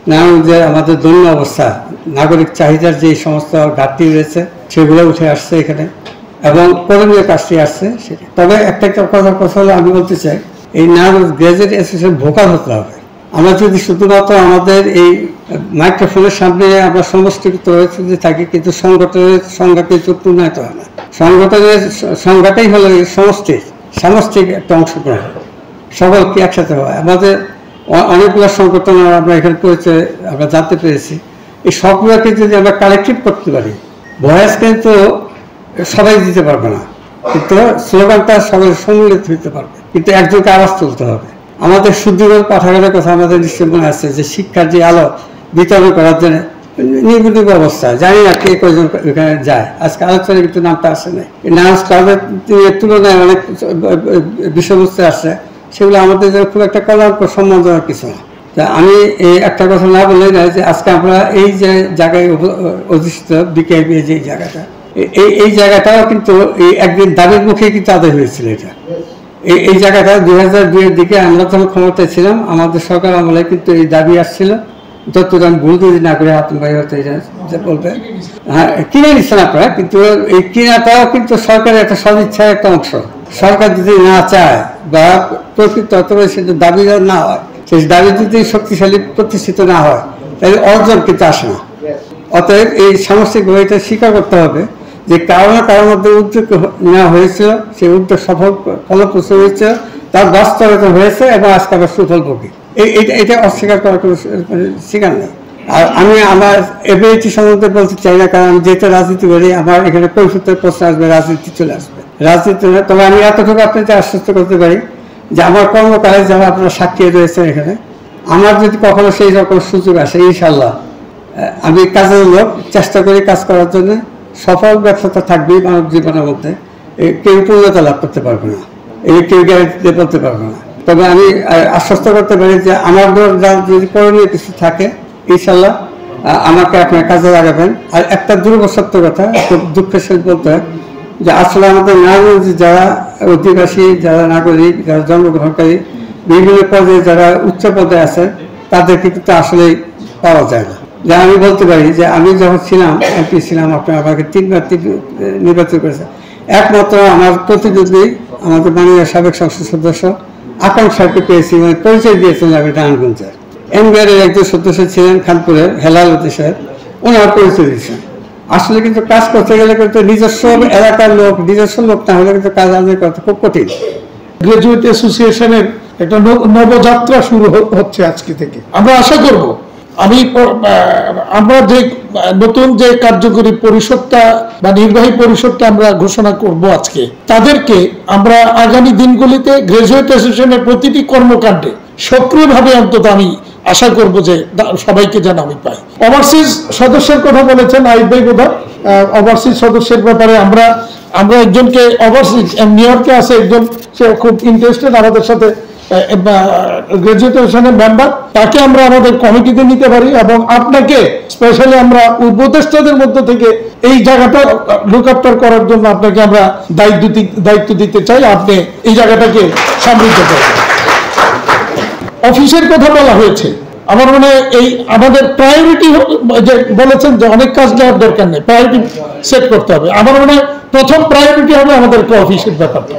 নারায়ণগঞ্জে আমাদের দৈন্য অবস্থা, নাগরিক চাহিদার যে সমস্ত ঘাটতি রয়েছে সেগুলো উঠে আসছে এখানে এবং করণীয় কাজটি আসছে সেটা। তবে একটা কথা হলো আমি বলতে চাই, এই নারায়ণগঞ্জ গ্রাজুয়েট অ্যাসোসিয়েশন ভোকাল হতে হবে। আমরা যদি শুধুমাত্র আমাদের এই মাইক্রোফোনের সামনে আমরা সমষ্টিগত হয়েছে যে থাকি, কিন্তু সংগঠনের সংজ্ঞা কিন্তু পূর্ণায়িত হয় না। সংগঠনের সংজ্ঞাটাই হলো সামষ্টিক একটা অংশগ্রহণ, সকলকে একসাথে হয়। আমাদের অনেকগুলো সংগঠন আমরা এখানে পরিচয় আমরা জানতে পেরেছি, এই সবগুলোকে যদি আমরা কালেক্টিভ করতে পারি, ভয়েস কিন্তু সবাই দিতে পারবে না, কিন্তু স্লোগানটা সবাই সম্মিলিত হতে পারবে, কিন্তু একজনকে আওয়াজ তুলতে হবে। আমাদের শুদ্ধিগত পাঠাগারের কথা আমাদের নিশ্চয় মনে আছে যে শিক্ষার যে আলো বিতরণ করার জন্য নির্বিঘ্ন অবস্থা, জানি না কে কয়জন এখানে যায়, আজকে আলোচনায় কিন্তু নামটা আসে নাই। নার্স ক্লাবের তুলনায় অনেক বিষয়বস্তু আসছে, সেগুলো আমাদের খুব একটা কল্যাণকর সম্মানজনক কিছু না। তা আমি এই একটা কথা না বললে না যে আজকে আমরা এই যে জায়গায় অধিষ্ঠিত বিকেপি যে জায়গাটা, এই জায়গাটাও কিন্তু এই একদিন দাবির মুখে কিন্তু আদায় হয়েছিল। এটা এই জায়গাটা 2002-এর দিকে আমরা যখন ক্ষমতায় ছিলাম, আমাদের সরকার আমলে কিন্তু এই দাবি আসছিল, যতটা আমি ভুল যদি না করে আপনি ভাই হতে বলবে, হ্যাঁ কিনে নিচ্ছেন আপনারা, কিন্তু এই কিনাটাও কিন্তু সরকারের একটা সদিচ্ছার একটা অংশ। সরকার যদি না চায় বা প্রকৃত অথবা সেটা দাবি না হয়, সেই দাবি যদি শক্তিশালী প্রতিষ্ঠিত না হয়, তাহলে অর্জন কিন্তু আসে না। অতএব এই সামষ্টিকভাবে এটা স্বীকার করতে হবে যে কারো না কারোর মধ্যে উদ্যোগ নেওয়া হয়েছিল, সেই উদ্যোগ ফলপ্রসূ হয়েছে, তার বাস্তবায়িত হয়েছে এবং আজকে আবার সুফল ভোগী। এটা অস্বীকার করার কোনো স্বীকার নেই। আর আমি আমার এবিলিটি সম্বন্ধে বলতে চাই না, কারণ আমি যেটা রাজনীতি করি, আমার এখানে কৈফিয়তের প্রশ্ন আসবে, রাজনীতি চলে আসবে, রাজনীতি। তবে আমি এতটুকু আপনাকে আশ্বস্ত করতে পারি যে আমার কর্মকালে যারা আপনারা সাক্ষী রয়েছেন এখানে, আমার যদি কখনো সেই রকম সুযোগ আসে, ইনশাল্লাহ আমি কাজের লোক, চেষ্টা করি কাজ করার জন্য। সফল ব্যর্থতা থাকবেই মানব জীবনের মধ্যে, কেউ পূর্ণতা লাভ করতে পারবে না, কেউ গ্যারান্টি বলতে পারবে না। তবে আমি আশ্বস্ত করতে পারি যে আমার যদি করণীয় কিছু থাকে, ইনশাল্লাহ আমাকে আপনার কাজে লাগাবেন। আর একটা দুর্বল সত্য কথা, খুব দুঃখের সাথে বলতে হয় যে আসলে আমাদের নারায়ণগঞ্জে যারা অধিবাসী, যারা নাগরিক, যারা জন্মগ্রহণকারী, বিভিন্ন পদে যারা উচ্চ পদে আছে, তাদেরকে কিন্তু আসলেই পাওয়া যায় না। যা আমি বলতে পারি যে আমি যখন ছিলাম এমপি ছিলাম, আপনার আমাকে 3বার নির্বাচন করেছে, একমাত্র আমার প্রতিনিধি আমাদের মাননীয় সাবেক সংসদ সদস্য আকাঙ্ক্ষা সাহেবকে পেয়েছি, মানে পরিচয় দিয়েছিলেন আমি নারায়ণগঞ্জের। এনবিআরের একজন সদস্য ছিলেন খানপুরের হেলাল সাহেব, ওনার পরিচয় দিয়েছেন। আসলে কিন্তু কাজ করতে গেলে কিন্তু নিজস্ব এলাকার লোক, নিজস্ব লোক না হলে কিন্তু কাজ আদায় করতে খুব কঠিন। গ্রাজুয়েট অ্যাসোসিয়েশনের একটা নবযাত্রা শুরু হচ্ছে আজকে থেকে। আমরা আশা করব আমরা যে নতুন যে কার্যকরী পরিষদটা বা নির্বাহী পরিষদটা আমরা ঘোষণা করব আজকে, তাদেরকে আমরা আগামী দিনগুলিতে গ্রাজুয়েট অ্যাসোসিয়েশনের প্রতিটি কর্মকাণ্ডে সক্রিয়ভাবে অন্তত আমি আশা করব যে সবাইকে যেন আমি পাই। ওভারসিজ সদস্যের কথা বলেছেন আইব ভাই বোধহয়, ওভারসিজ সদস্যের ব্যাপারে আমরা একজনকে ওভারসিজ নিউ ইয়র্কে আছে একজন, সে খুব ইন্টারেস্টেড আমাদের সাথে গ্রাজুয়েট অ্যাসোসিয়েশনের মেম্বার, তাকে আমরা আমাদের কমিটিতে নিতে পারি এবং আপনাকে স্পেশালি আমরা উপদেষ্টাদের মধ্যে থেকে এই জায়গাটা লুক আফটার করার জন্য আপনাকে আমরা দায়িত্ব দিতে চাই। আপনি এই জায়গাটাকে সমৃদ্ধ করবেন। অফিসের কথা বলা হয়েছে, আমার মনে হয় এই আমাদের প্রায়োরিটি যে বলেছেন যে অনেক কাজ দেওয়ার দরকার নেই, প্রায়োরিটি সেট করতে হবে। আমার মনে হয় প্রথম প্রায়োরিটি হবে আমাদেরকে অফিসের ব্যাপারটা।